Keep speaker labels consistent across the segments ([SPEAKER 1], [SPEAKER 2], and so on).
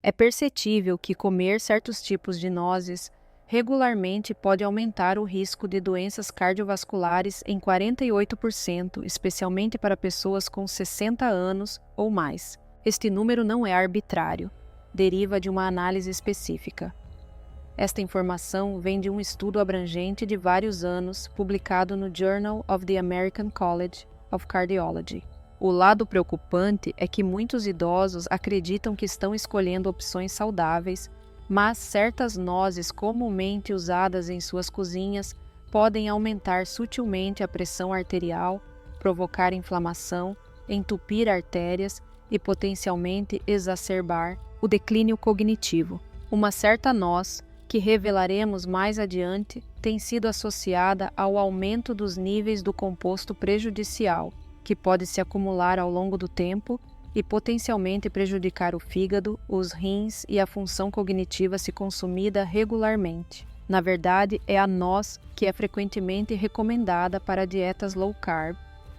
[SPEAKER 1] É perceptível que comer certos tipos de nozes regularmente pode aumentar o risco de doenças cardiovasculares em 48%, especialmente para pessoas com 60 anos ou mais. Este número não é arbitrário, deriva de uma análise específica. Esta informação vem de um estudo abrangente de vários anos, publicado no Journal of the American College of Cardiology. O lado preocupante é que muitos idosos acreditam que estão escolhendo opções saudáveis, mas certas nozes comumente usadas em suas cozinhas podem aumentar sutilmente a pressão arterial, provocar inflamação, entupir artérias e potencialmente exacerbar o declínio cognitivo. Uma certa noz, que revelaremos mais adiante, tem sido associada ao aumento dos níveis do composto prejudicial, que pode se acumular ao longo do tempo e potencialmente prejudicar o fígado, os rins e a função cognitiva se consumida regularmente. Na verdade, é a noz que é frequentemente recomendada para dietas low carb,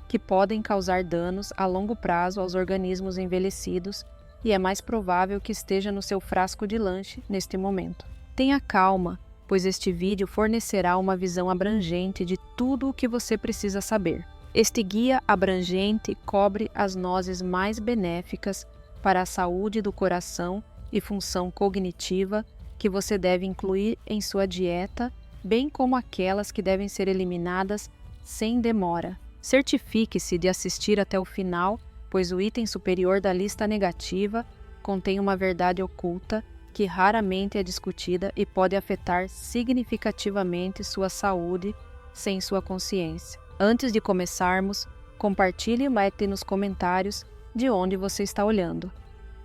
[SPEAKER 1] que podem causar danos a longo prazo aos organismos envelhecidos e é mais provável que esteja no seu frasco de lanche neste momento. Tenha calma, pois este vídeo fornecerá uma visão abrangente de tudo o que você precisa saber. Este guia abrangente cobre as nozes mais benéficas para a saúde do coração e função cognitiva que você deve incluir em sua dieta, bem como aquelas que devem ser eliminadas sem demora. Certifique-se de assistir até o final, pois o item superior da lista negativa contém uma verdade oculta que raramente é discutida e pode afetar significativamente sua saúde sem sua consciência. Antes de começarmos, compartilhe e marque nos comentários de onde você está olhando.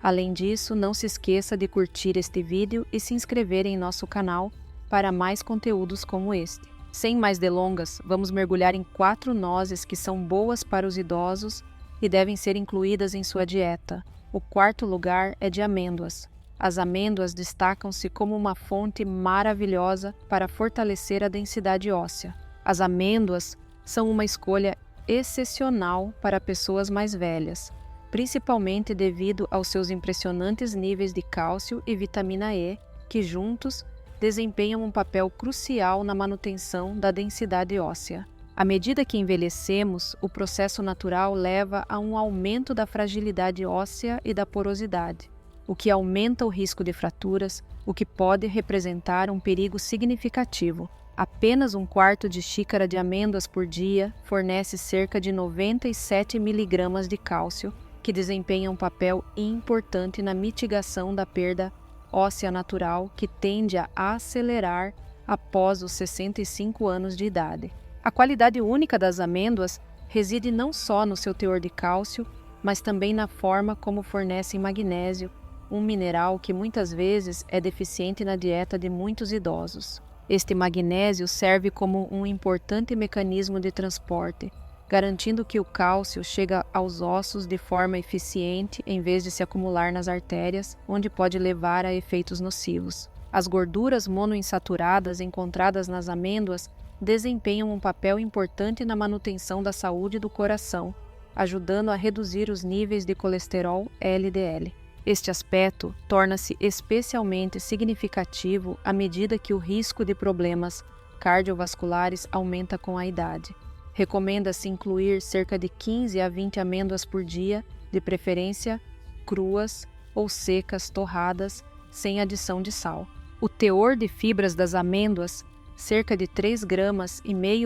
[SPEAKER 1] Além disso, não se esqueça de curtir este vídeo e se inscrever em nosso canal para mais conteúdos como este. Sem mais delongas, vamos mergulhar em 4 nozes que são boas para os idosos e devem ser incluídas em sua dieta. O quarto lugar é de amêndoas. As amêndoas destacam-se como uma fonte maravilhosa para fortalecer a densidade óssea. As amêndoas são uma escolha excepcional para pessoas mais velhas, principalmente devido aos seus impressionantes níveis de cálcio e vitamina E, que juntos desempenham um papel crucial na manutenção da densidade óssea. À medida que envelhecemos, o processo natural leva a um aumento da fragilidade óssea e da porosidade, o que aumenta o risco de fraturas, o que pode representar um perigo significativo. Apenas 1/4 de xícara de amêndoas por dia fornece cerca de 97 mg de cálcio, que desempenha um papel importante na mitigação da perda óssea natural que tende a acelerar após os 65 anos de idade. A qualidade única das amêndoas reside não só no seu teor de cálcio, mas também na forma como fornecem magnésio, um mineral que muitas vezes é deficiente na dieta de muitos idosos. Este magnésio serve como um importante mecanismo de transporte, garantindo que o cálcio chega aos ossos de forma eficiente em vez de se acumular nas artérias, onde pode levar a efeitos nocivos. As gorduras monoinsaturadas encontradas nas amêndoas desempenham um papel importante na manutenção da saúde do coração, ajudando a reduzir os níveis de colesterol LDL. Este aspecto torna-se especialmente significativo à medida que o risco de problemas cardiovasculares aumenta com a idade. Recomenda-se incluir cerca de 15 a 20 amêndoas por dia, de preferência cruas ou secas torradas, sem adição de sal. O teor de fibras das amêndoas, cerca de 3,5 gramas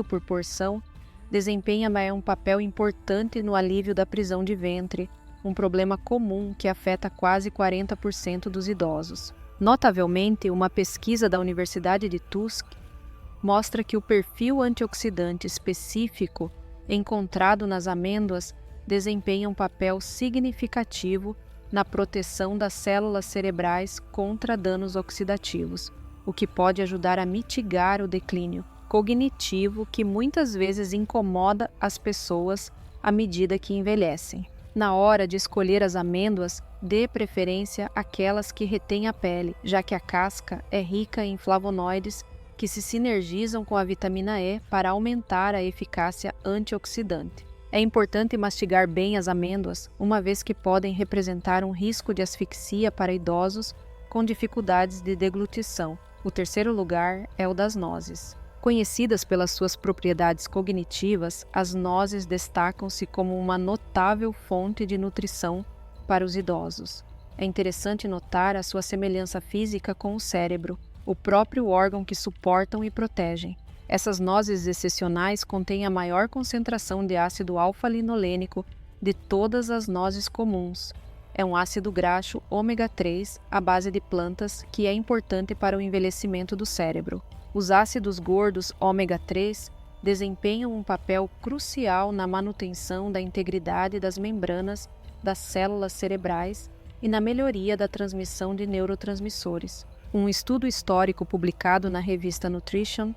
[SPEAKER 1] por porção, desempenha um papel importante no alívio da prisão de ventre, um problema comum que afeta quase 40% dos idosos. Notavelmente, uma pesquisa da Universidade de Tusk mostra que o perfil antioxidante específico encontrado nas amêndoas desempenha um papel significativo na proteção das células cerebrais contra danos oxidativos, o que pode ajudar a mitigar o declínio cognitivo que muitas vezes incomoda as pessoas à medida que envelhecem. Na hora de escolher as amêndoas, dê preferência àquelas que retêm a pele, já que a casca é rica em flavonoides que se sinergizam com a vitamina E para aumentar a eficácia antioxidante. É importante mastigar bem as amêndoas, uma vez que podem representar um risco de asfixia para idosos com dificuldades de deglutição. O terceiro lugar é o das nozes. Conhecidas pelas suas propriedades cognitivas, as nozes destacam-se como uma notável fonte de nutrição para os idosos. É interessante notar a sua semelhança física com o cérebro, o próprio órgão que suportam e protegem. Essas nozes excepcionais contêm a maior concentração de ácido alfa-linolênico de todas as nozes comuns. É um ácido graxo ômega 3 à base de plantas que é importante para o envelhecimento do cérebro. Os ácidos gordos ômega 3 desempenham um papel crucial na manutenção da integridade das membranas das células cerebrais e na melhoria da transmissão de neurotransmissores. Um estudo histórico publicado na revista Nutrition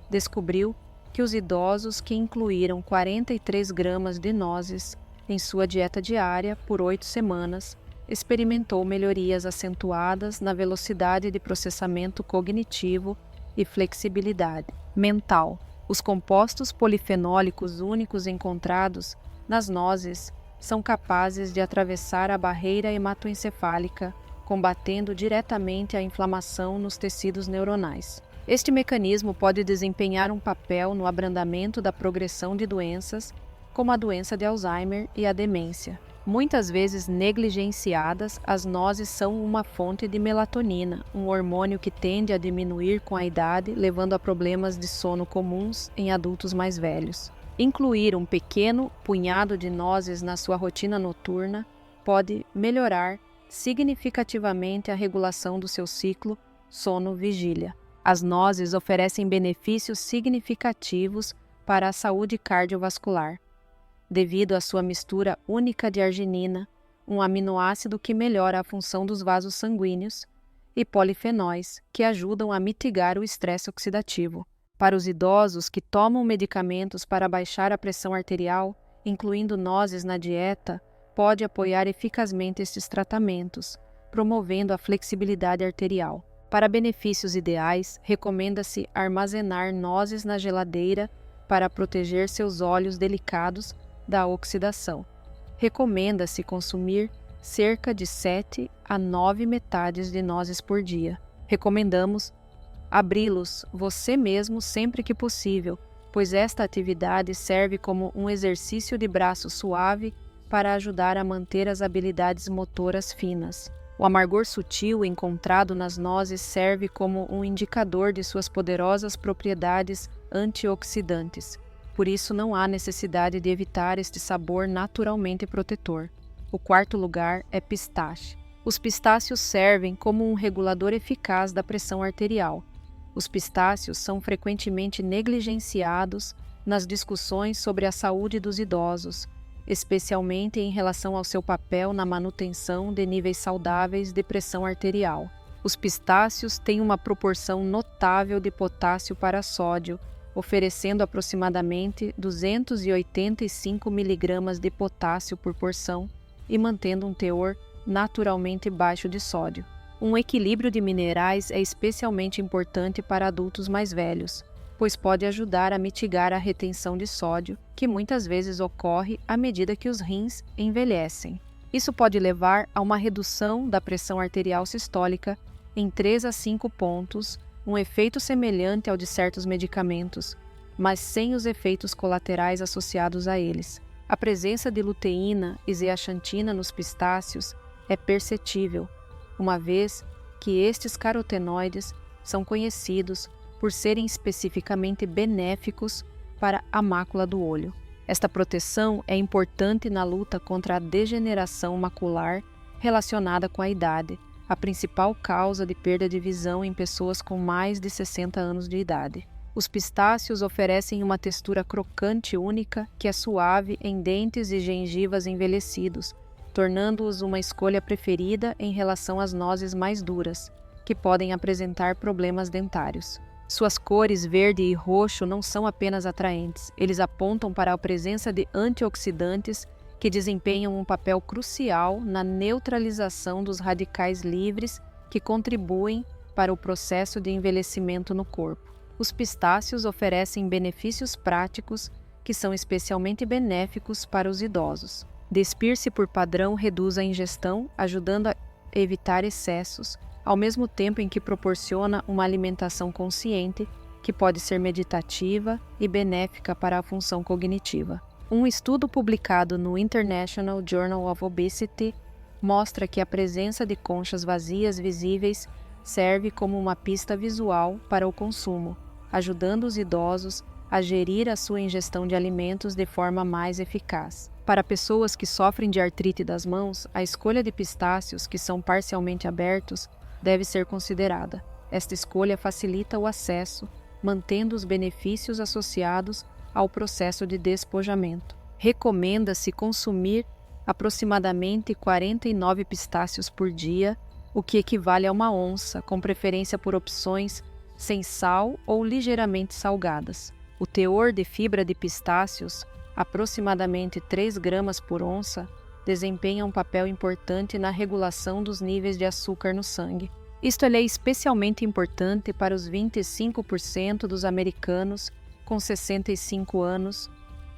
[SPEAKER 1] descobriu que os idosos que incluíram 43 gramas de nozes em sua dieta diária por 8 semanas experimentou melhorias acentuadas na velocidade de processamento cognitivo e flexibilidade mental. Os compostos polifenólicos únicos encontrados nas nozes são capazes de atravessar a barreira hematoencefálica, combatendo diretamente a inflamação nos tecidos neuronais. Este mecanismo pode desempenhar um papel no abrandamento da progressão de doenças, como a doença de Alzheimer e a demência. Muitas vezes negligenciadas, as nozes são uma fonte de melatonina, um hormônio que tende a diminuir com a idade, levando a problemas de sono comuns em adultos mais velhos. Incluir um pequeno punhado de nozes na sua rotina noturna pode melhorar significativamente a regulação do seu ciclo sono-vigília. As nozes oferecem benefícios significativos para a saúde cardiovascular, devido à sua mistura única de arginina, um aminoácido que melhora a função dos vasos sanguíneos, e polifenóis, que ajudam a mitigar o estresse oxidativo. Para os idosos que tomam medicamentos para baixar a pressão arterial, incluindo nozes na dieta, pode apoiar eficazmente estes tratamentos, promovendo a flexibilidade arterial. Para benefícios ideais, recomenda-se armazenar nozes na geladeira para proteger seus olhos delicados da oxidação. Recomenda-se consumir cerca de 7 a 9 metades de nozes por dia. Recomendamos abri-los você mesmo sempre que possível, pois esta atividade serve como um exercício de braço suave para ajudar a manter as habilidades motoras finas. O amargor sutil encontrado nas nozes serve como um indicador de suas poderosas propriedades antioxidantes. Por isso, não há necessidade de evitar este sabor naturalmente protetor. O quarto lugar é pistache. Os pistáceos servem como um regulador eficaz da pressão arterial. Os pistáceos são frequentemente negligenciados nas discussões sobre a saúde dos idosos, especialmente em relação ao seu papel na manutenção de níveis saudáveis de pressão arterial. Os pistáceos têm uma proporção notável de potássio para sódio, oferecendo aproximadamente 285 mg de potássio por porção e mantendo um teor naturalmente baixo de sódio. Um equilíbrio de minerais é especialmente importante para adultos mais velhos, pois pode ajudar a mitigar a retenção de sódio, que muitas vezes ocorre à medida que os rins envelhecem. Isso pode levar a uma redução da pressão arterial sistólica em 3 a 5 pontos, um efeito semelhante ao de certos medicamentos, mas sem os efeitos colaterais associados a eles. A presença de luteína e zeaxantina nos pistáceos é perceptível, uma vez que estes carotenoides são conhecidos por serem especificamente benéficos para a mácula do olho. Esta proteção é importante na luta contra a degeneração macular relacionada com a idade, a principal causa de perda de visão em pessoas com mais de 60 anos de idade. Os pistáceos oferecem uma textura crocante única que é suave em dentes e gengivas envelhecidos, tornando-os uma escolha preferida em relação às nozes mais duras, que podem apresentar problemas dentários. Suas cores verde e roxo não são apenas atraentes, eles apontam para a presença de antioxidantes que desempenham um papel crucial na neutralização dos radicais livres que contribuem para o processo de envelhecimento no corpo. Os pistáceos oferecem benefícios práticos que são especialmente benéficos para os idosos. Despir-se por padrão reduz a ingestão, ajudando a evitar excessos, ao mesmo tempo em que proporciona uma alimentação consciente, que pode ser meditativa e benéfica para a função cognitiva. Um estudo publicado no International Journal of Obesity mostra que a presença de conchas vazias visíveis serve como uma pista visual para o consumo, ajudando os idosos a gerir a sua ingestão de alimentos de forma mais eficaz. Para pessoas que sofrem de artrite das mãos, a escolha de pistácios que são parcialmente abertos deve ser considerada. Esta escolha facilita o acesso, mantendo os benefícios associados ao processo de despojamento. Recomenda-se consumir aproximadamente 49 pistácios por dia, o que equivale a uma onça, com preferência por opções sem sal ou ligeiramente salgadas. O teor de fibra de pistácios, aproximadamente 3 gramas por onça, desempenha um papel importante na regulação dos níveis de açúcar no sangue. Isto é especialmente importante para os 25% dos americanos com 65 anos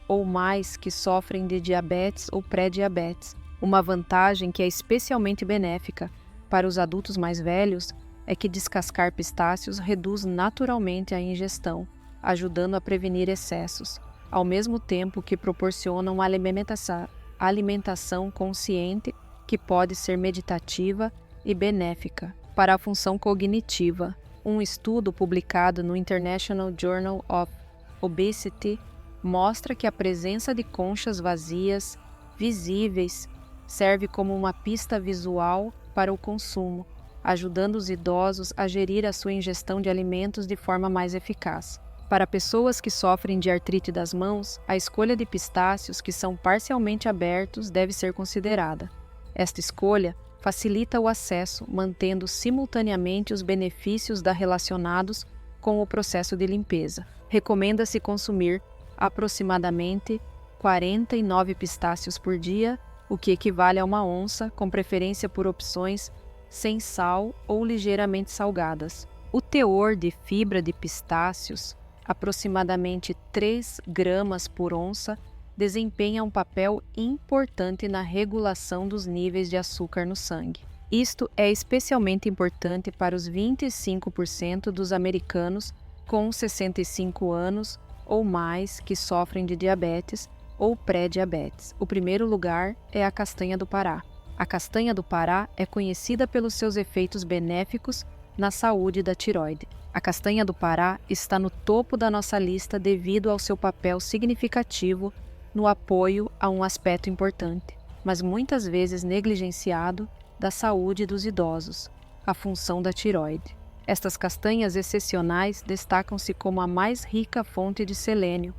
[SPEAKER 1] ou mais que sofrem de diabetes ou pré-diabetes. Uma vantagem que é especialmente benéfica para os adultos mais velhos é que descascar pistácios reduz naturalmente a ingestão, ajudando a prevenir excessos, ao mesmo tempo que proporciona uma alimentação consciente que pode ser meditativa e benéfica para a função cognitiva. Um estudo publicado no International Journal of Obesity mostra que a presença de conchas vazias, visíveis, serve como uma pista visual para o consumo, ajudando os idosos a gerir a sua ingestão de alimentos de forma mais eficaz. Para pessoas que sofrem de artrite das mãos, a escolha de pistácios que são parcialmente abertos deve ser considerada. Esta escolha facilita o acesso, mantendo simultaneamente os benefícios relacionados com o processo de limpeza. Recomenda-se consumir aproximadamente 49 pistácios por dia, o que equivale a uma onça, com preferência por opções sem sal ou ligeiramente salgadas. O teor de fibra de pistácios, aproximadamente 3 gramas por onça, desempenha um papel importante na regulação dos níveis de açúcar no sangue. Isto é especialmente importante para os 25% dos americanos com 65 anos ou mais que sofrem de diabetes ou pré-diabetes. O primeiro lugar é a castanha do Pará. A castanha do Pará é conhecida pelos seus efeitos benéficos na saúde da tireoide. A castanha do Pará está no topo da nossa lista devido ao seu papel significativo no apoio a um aspecto importante, mas muitas vezes negligenciado, da saúde dos idosos, a função da tireoide. Estas castanhas excepcionais destacam-se como a mais rica fonte de selênio,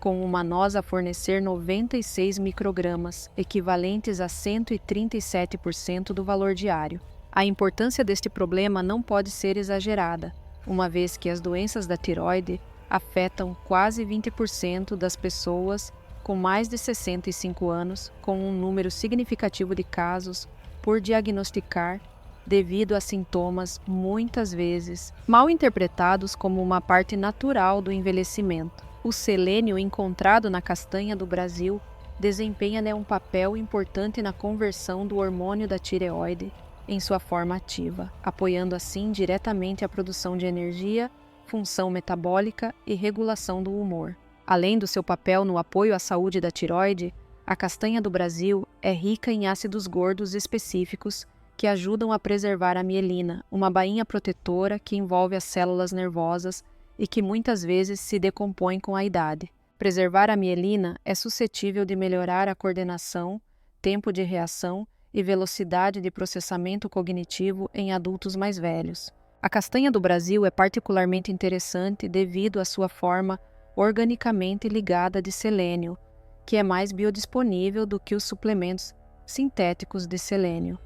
[SPEAKER 1] com uma noz a fornecer 96 microgramas, equivalentes a 137% do valor diário. A importância deste problema não pode ser exagerada, uma vez que as doenças da tireoide afetam quase 20% das pessoas com mais de 65 anos, com um número significativo de casos por diagnosticar devido a sintomas muitas vezes mal interpretados como uma parte natural do envelhecimento. O selênio encontrado na castanha do Brasil desempenha um papel importante na conversão do hormônio da tireoide em sua forma ativa, apoiando assim diretamente a produção de energia, função metabólica e regulação do humor. Além do seu papel no apoio à saúde da tireoide, a castanha do Brasil é rica em ácidos gordos específicos que ajudam a preservar a mielina, uma bainha protetora que envolve as células nervosas e que muitas vezes se decompõe com a idade. Preservar a mielina é suscetível de melhorar a coordenação, tempo de reação e velocidade de processamento cognitivo em adultos mais velhos. A castanha do Brasil é particularmente interessante devido à sua forma organicamente ligada de selênio, que é mais biodisponível do que os suplementos sintéticos de selênio.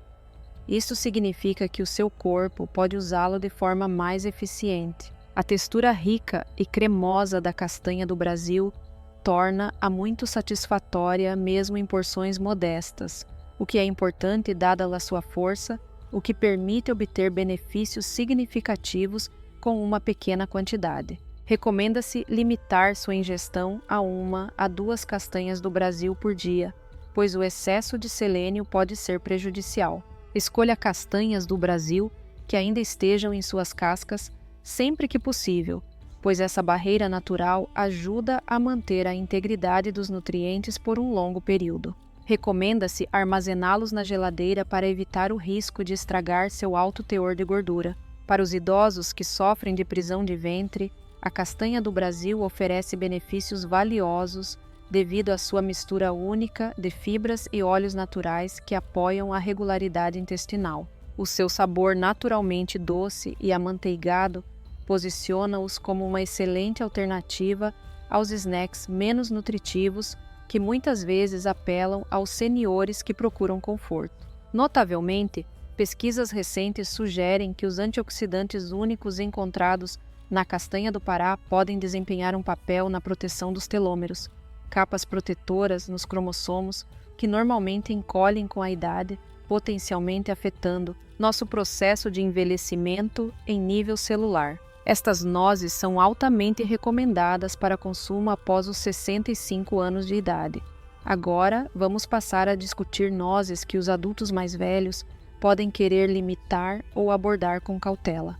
[SPEAKER 1] Isso significa que o seu corpo pode usá-lo de forma mais eficiente. A textura rica e cremosa da castanha do Brasil torna-a muito satisfatória mesmo em porções modestas, o que é importante dada a sua força, o que permite obter benefícios significativos com uma pequena quantidade. Recomenda-se limitar sua ingestão a 1 a 2 castanhas do Brasil por dia, pois o excesso de selênio pode ser prejudicial. Escolha castanhas do Brasil que ainda estejam em suas cascas sempre que possível, pois essa barreira natural ajuda a manter a integridade dos nutrientes por um longo período. Recomenda-se armazená-los na geladeira para evitar o risco de estragar seu alto teor de gordura. Para os idosos que sofrem de prisão de ventre, a castanha do Brasil oferece benefícios valiosos devido à sua mistura única de fibras e óleos naturais que apoiam a regularidade intestinal. O seu sabor naturalmente doce e amanteigado posiciona-os como uma excelente alternativa aos snacks menos nutritivos que muitas vezes apelam aos seniores que procuram conforto. Notavelmente, pesquisas recentes sugerem que os antioxidantes únicos encontrados na castanha do Pará podem desempenhar um papel na proteção dos telômeros, capas protetoras nos cromossomos que normalmente encolhem com a idade, potencialmente afetando nosso processo de envelhecimento em nível celular. Estas nozes são altamente recomendadas para consumo após os 65 anos de idade. Agora, vamos passar a discutir nozes que os adultos mais velhos podem querer limitar ou abordar com cautela.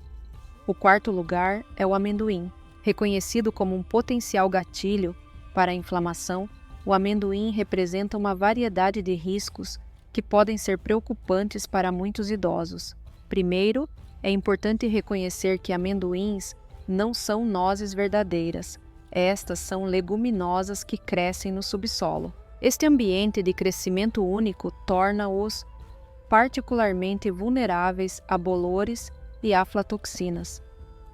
[SPEAKER 1] O quarto lugar é o amendoim. Reconhecido como um potencial gatilho para a inflamação, o amendoim representa uma variedade de riscos que podem ser preocupantes para muitos idosos. Primeiro, é importante reconhecer que amendoins não são nozes verdadeiras. Estas são leguminosas que crescem no subsolo. Este ambiente de crescimento único torna-os particularmente vulneráveis a bolores e aflatoxinas,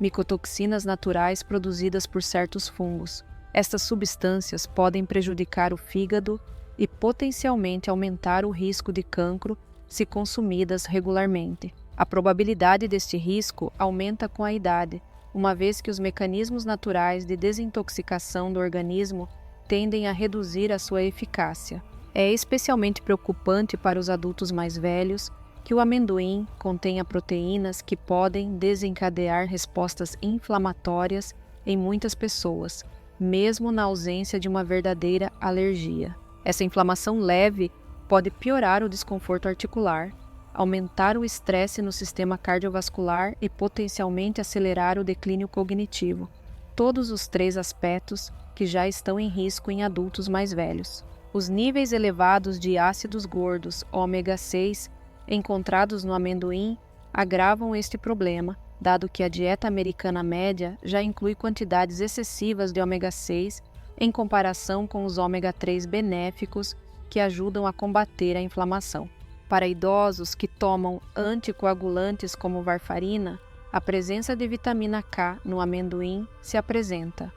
[SPEAKER 1] micotoxinas naturais produzidas por certos fungos. Estas substâncias podem prejudicar o fígado e potencialmente aumentar o risco de cancro se consumidas regularmente. A probabilidade deste risco aumenta com a idade, uma vez que os mecanismos naturais de desintoxicação do organismo tendem a reduzir a sua eficácia. É especialmente preocupante para os adultos mais velhos que o amendoim contenha proteínas que podem desencadear respostas inflamatórias em muitas pessoas, mesmo na ausência de uma verdadeira alergia. Essa inflamação leve pode piorar o desconforto articular, aumentar o estresse no sistema cardiovascular e potencialmente acelerar o declínio cognitivo. Todos os 3 aspectos que já estão em risco em adultos mais velhos. Os níveis elevados de ácidos gordos ômega 6 encontrados no amendoim agravam este problema, dado que a dieta americana média já inclui quantidades excessivas de ômega 6 em comparação com os ômega 3 benéficos que ajudam a combater a inflamação. Para idosos que tomam anticoagulantes como varfarina, a presença de vitamina K no amendoim se apresenta.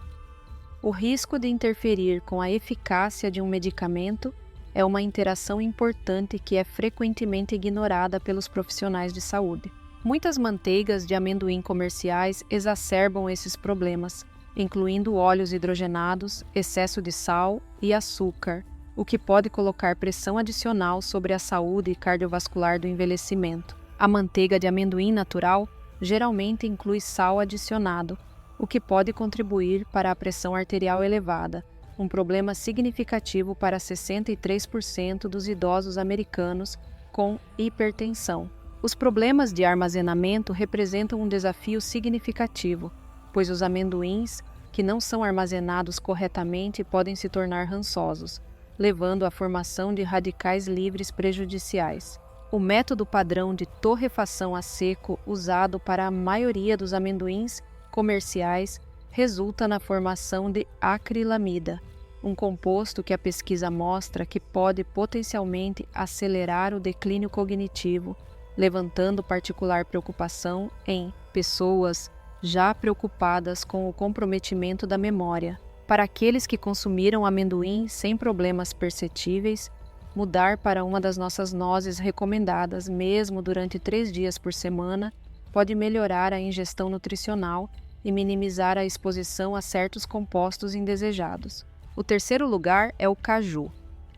[SPEAKER 1] O risco de interferir com a eficácia de um medicamento é uma interação importante que é frequentemente ignorada pelos profissionais de saúde. Muitas manteigas de amendoim comerciais exacerbam esses problemas, incluindo óleos hidrogenados, excesso de sal e açúcar, o que pode colocar pressão adicional sobre a saúde cardiovascular do envelhecimento. A manteiga de amendoim natural geralmente inclui sal adicionado, o que pode contribuir para a pressão arterial elevada, um problema significativo para 63% dos idosos americanos com hipertensão. Os problemas de armazenamento representam um desafio significativo, pois os amendoins que não são armazenados corretamente podem se tornar rançosos, levando à formação de radicais livres prejudiciais. O método padrão de torrefação a seco usado para a maioria dos amendoins comerciais resulta na formação de acrilamida, um composto que a pesquisa mostra que pode potencialmente acelerar o declínio cognitivo, levantando particular preocupação em pessoas já preocupadas com o comprometimento da memória. Para aqueles que consumiram amendoim sem problemas perceptíveis, mudar para uma das nossas nozes recomendadas, mesmo durante 3 dias por semana, pode melhorar a ingestão nutricional e minimizar a exposição a certos compostos indesejados. O terceiro lugar é o caju.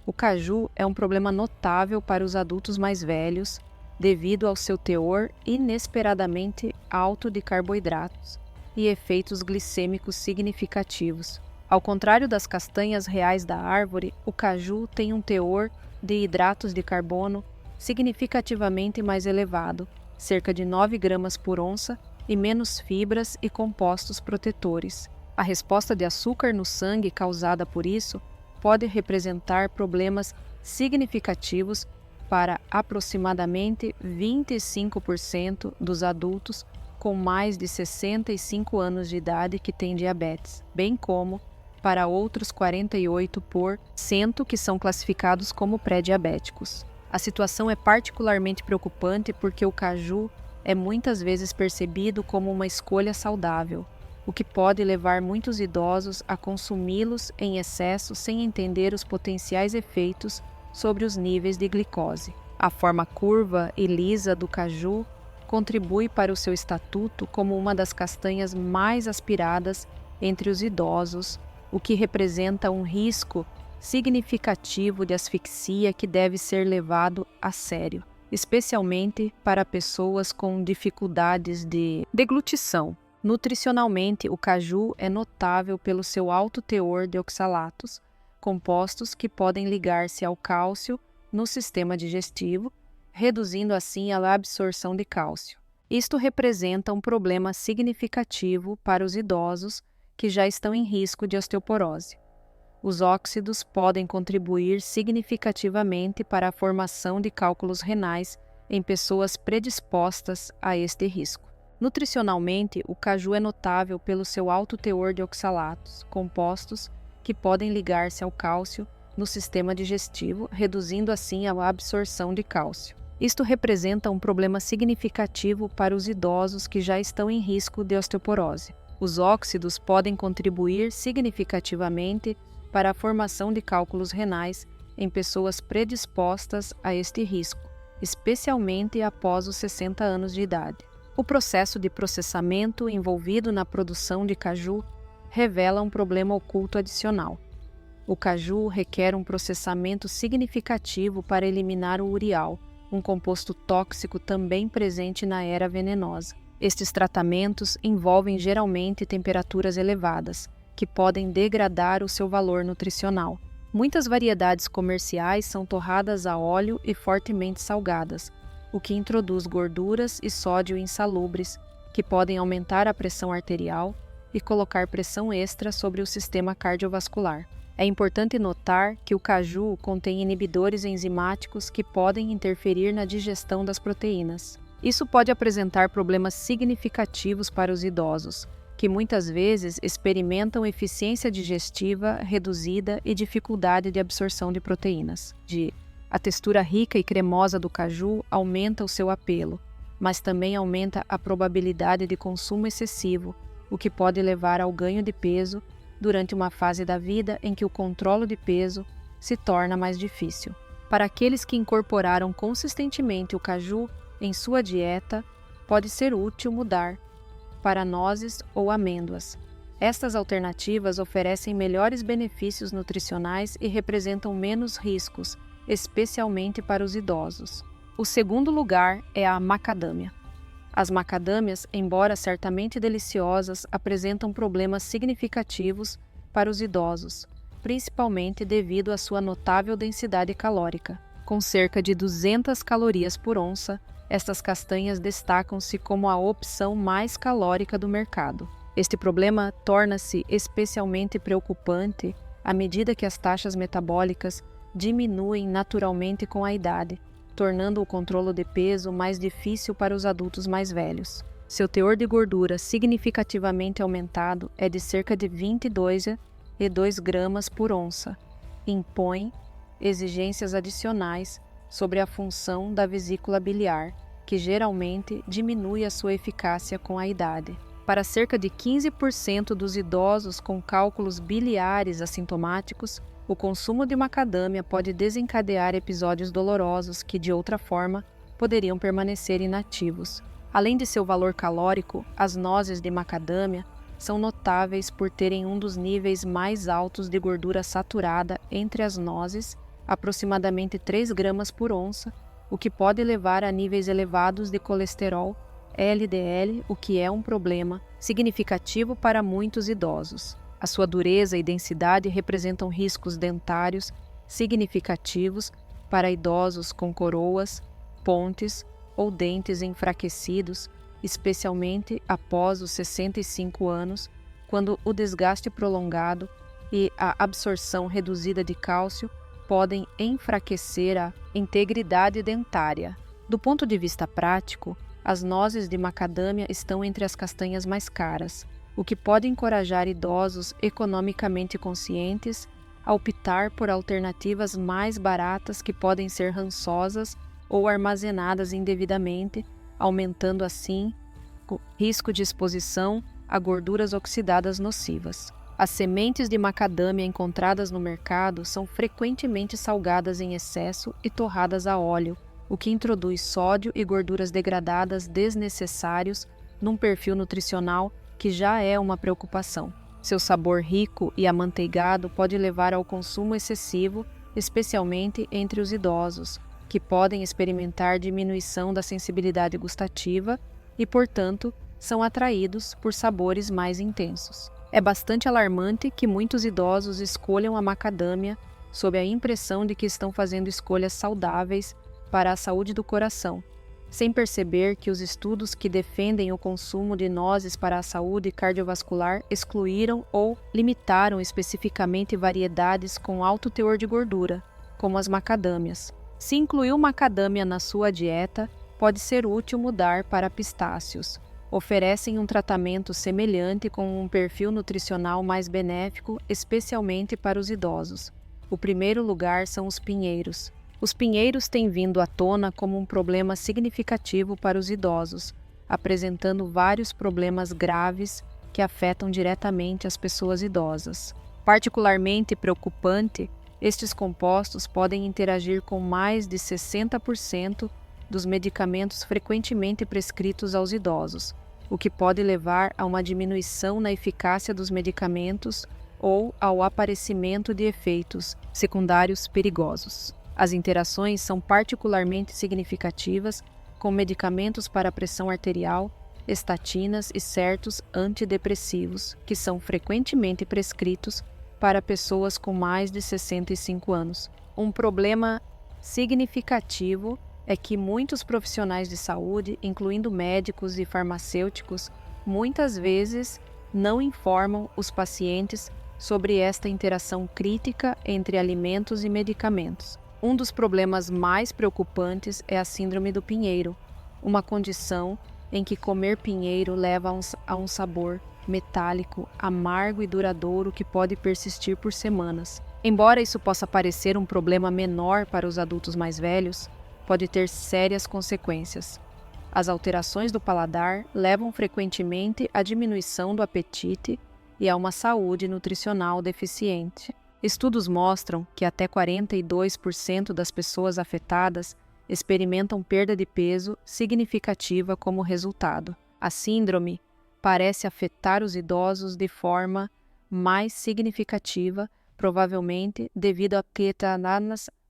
[SPEAKER 1] O caju é um problema notável para os adultos mais velhos, devido ao seu teor inesperadamente alto de carboidratos. e efeitos glicêmicos significativos. Ao contrário das castanhas reais da árvore, o caju tem um teor de hidratos de carbono significativamente mais elevado, cerca de 9 gramas por onça, e menos fibras e compostos protetores. A resposta de açúcar no sangue causada por isso pode representar problemas significativos para aproximadamente 25% dos adultos com mais de 65 anos de idade que têm diabetes, bem como para outros 48% que são classificados como pré-diabéticos. A situação é particularmente preocupante porque o caju é muitas vezes percebido como uma escolha saudável, o que pode levar muitos idosos a consumi-los em excesso sem entender os potenciais efeitos sobre os níveis de glicose. A forma curva e lisa do caju contribui para o seu estatuto como uma das castanhas mais aspiradas entre os idosos, o que representa um risco significativo de asfixia que deve ser levado a sério, especialmente para pessoas com dificuldades de deglutição. Nutricionalmente, o caju é notável pelo seu alto teor de oxalatos, compostos que podem ligar-se ao cálcio no sistema digestivo, reduzindo assim a absorção de cálcio. Isto representa um problema significativo para os idosos que já estão em risco de osteoporose. Os óxidos podem contribuir significativamente para a formação de cálculos renais em pessoas predispostas a este risco. Nutricionalmente, o caju é notável pelo seu alto teor de oxalatos, compostos que podem ligar-se ao cálcio no sistema digestivo, reduzindo assim a absorção de cálcio. Isto representa um problema significativo para os idosos que já estão em risco de osteoporose. Os óxidos podem contribuir significativamente para a formação de cálculos renais em pessoas predispostas a este risco, especialmente após os 60 anos de idade. O processo de processamento envolvido na produção de caju revela um problema oculto adicional. O caju requer um processamento significativo para eliminar o urial, um composto tóxico também presente na era venenosa. Estes tratamentos envolvem geralmente temperaturas elevadas, que podem degradar o seu valor nutricional. Muitas variedades comerciais são torradas a óleo e fortemente salgadas, o que introduz gorduras e sódio insalubres, que podem aumentar a pressão arterial e colocar pressão extra sobre o sistema cardiovascular. É importante notar que o caju contém inibidores enzimáticos que podem interferir na digestão das proteínas. Isso pode apresentar problemas significativos para os idosos, que muitas vezes experimentam eficiência digestiva reduzida e dificuldade de absorção de proteínas. A textura rica e cremosa do caju aumenta o seu apelo, mas também aumenta a probabilidade de consumo excessivo, o que pode levar ao ganho de peso durante uma fase da vida em que o controle de peso se torna mais difícil. Para aqueles que incorporaram consistentemente o caju em sua dieta, pode ser útil mudar para nozes ou amêndoas. Estas alternativas oferecem melhores benefícios nutricionais e representam menos riscos, especialmente para os idosos. O segundo lugar é a macadâmia. As macadâmias, embora certamente deliciosas, apresentam problemas significativos para os idosos, principalmente devido à sua notável densidade calórica. Com cerca de 200 calorias por onça, estas castanhas destacam-se como a opção mais calórica do mercado. Este problema torna-se especialmente preocupante à medida que as taxas metabólicas diminuem naturalmente com a idade, tornando o controle de peso mais difícil para os adultos mais velhos. Seu teor de gordura significativamente aumentado é de cerca de 22,2 gramas por onça. Impõe exigências adicionais sobre a função da vesícula biliar, que geralmente diminui a sua eficácia com a idade. Para cerca de 15% dos idosos com cálculos biliares assintomáticos, o consumo de macadâmia pode desencadear episódios dolorosos que, de outra forma, poderiam permanecer inativos. Além de seu valor calórico, as nozes de macadâmia são notáveis por terem um dos níveis mais altos de gordura saturada entre as nozes, aproximadamente 3 gramas por onça, o que pode levar a níveis elevados de colesterol LDL, o que é um problema significativo para muitos idosos. A sua dureza e densidade representam riscos dentários significativos para idosos com coroas, pontes ou dentes enfraquecidos, especialmente após os 65 anos, quando o desgaste prolongado e a absorção reduzida de cálcio podem enfraquecer a integridade dentária. Do ponto de vista prático, as nozes de macadâmia estão entre as castanhas mais caras, o que pode encorajar idosos economicamente conscientes a optar por alternativas mais baratas que podem ser rançosas ou armazenadas indevidamente, aumentando assim o risco de exposição a gorduras oxidadas nocivas. As sementes de macadâmia encontradas no mercado são frequentemente salgadas em excesso e torradas a óleo, o que introduz sódio e gorduras degradadas desnecessários num perfil nutricional que já é uma preocupação. Seu sabor rico e amanteigado pode levar ao consumo excessivo, especialmente entre os idosos, que podem experimentar diminuição da sensibilidade gustativa e, portanto, são atraídos por sabores mais intensos. É bastante alarmante que muitos idosos escolham a macadâmia sob a impressão de que estão fazendo escolhas saudáveis para a saúde do coração, sem perceber que os estudos que defendem o consumo de nozes para a saúde cardiovascular excluíram ou limitaram especificamente variedades com alto teor de gordura, como as macadâmias. Se incluiu macadâmia na sua dieta, pode ser útil mudar para pistácios. Oferecem um tratamento semelhante com um perfil nutricional mais benéfico, especialmente para os idosos. O primeiro lugar são os pinheiros. Os pinheiros têm vindo à tona como um problema significativo para os idosos, apresentando vários problemas graves que afetam diretamente as pessoas idosas. Particularmente preocupante, estes compostos podem interagir com mais de 60% dos medicamentos frequentemente prescritos aos idosos, o que pode levar a uma diminuição na eficácia dos medicamentos ou ao aparecimento de efeitos secundários perigosos. As interações são particularmente significativas com medicamentos para a pressão arterial, estatinas e certos antidepressivos, que são frequentemente prescritos para pessoas com mais de 65 anos. Um problema significativo é que muitos profissionais de saúde, incluindo médicos e farmacêuticos, muitas vezes não informam os pacientes sobre esta interação crítica entre alimentos e medicamentos. Um dos problemas mais preocupantes é a síndrome do pinheiro, uma condição em que comer pinheiro leva a um sabor metálico, amargo e duradouro que pode persistir por semanas. Embora isso possa parecer um problema menor para os adultos mais velhos, pode ter sérias consequências. As alterações do paladar levam frequentemente à diminuição do apetite e a uma saúde nutricional deficiente. Estudos mostram que até 42% das pessoas afetadas experimentam perda de peso significativa como resultado. A síndrome parece afetar os idosos de forma mais significativa, provavelmente devido a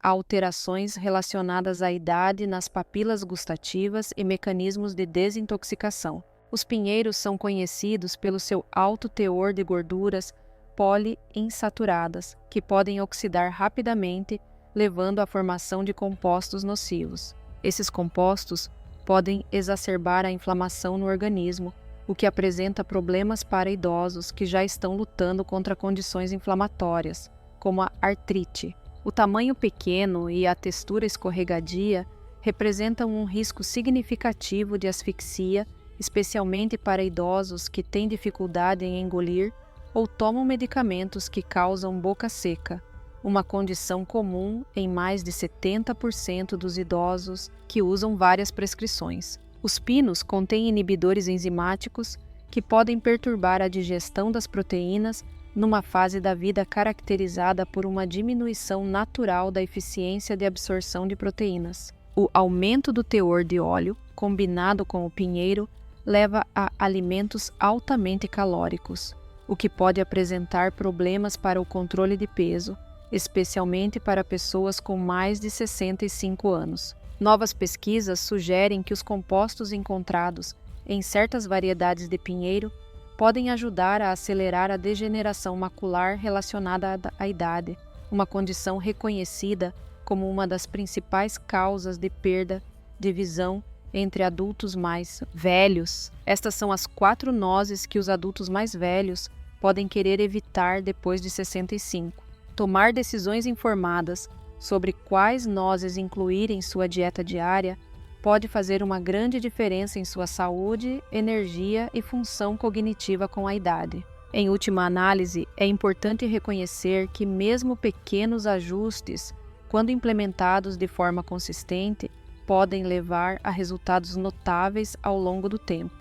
[SPEAKER 1] alterações relacionadas à idade nas papilas gustativas e mecanismos de desintoxicação. Os pinheiros são conhecidos pelo seu alto teor de gorduras poliinsaturadas, que podem oxidar rapidamente, levando à formação de compostos nocivos. Esses compostos podem exacerbar a inflamação no organismo, o que apresenta problemas para idosos que já estão lutando contra condições inflamatórias, como a artrite. O tamanho pequeno e a textura escorregadia representam um risco significativo de asfixia, especialmente para idosos que têm dificuldade em engolir ou tomam medicamentos que causam boca seca, uma condição comum em mais de 70% dos idosos que usam várias prescrições. Os pinos contêm inibidores enzimáticos que podem perturbar a digestão das proteínas numa fase da vida caracterizada por uma diminuição natural da eficiência de absorção de proteínas. O aumento do teor de óleo, combinado com o pinheiro, leva a alimentos altamente calóricos, o que pode apresentar problemas para o controle de peso, especialmente para pessoas com mais de 65 anos. Novas pesquisas sugerem que os compostos encontrados em certas variedades de pinheiro, podem ajudar a acelerar a degeneração macular relacionada à idade, uma condição reconhecida como uma das principais causas de perda de visão entre adultos mais velhos. Estas são as 4 nozes que os adultos mais velhos podem querer evitar depois de 65. Tomar decisões informadas sobre quais nozes incluir em sua dieta diária pode fazer uma grande diferença em sua saúde, energia e função cognitiva com a idade. Em última análise, é importante reconhecer que mesmo pequenos ajustes, quando implementados de forma consistente, podem levar a resultados notáveis ao longo do tempo.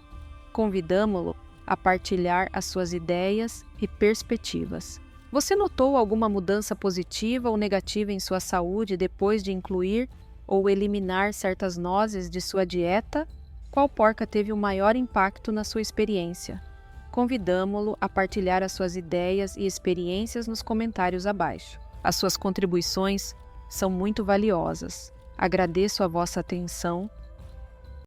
[SPEAKER 1] Convidamo-lo a partilhar as suas ideias e perspectivas. Você notou alguma mudança positiva ou negativa em sua saúde depois de incluir ou eliminar certas nozes de sua dieta? Qual porca teve o maior impacto na sua experiência? Convidamo-lo a partilhar as suas ideias e experiências nos comentários abaixo. As suas contribuições são muito valiosas. Agradeço a vossa atenção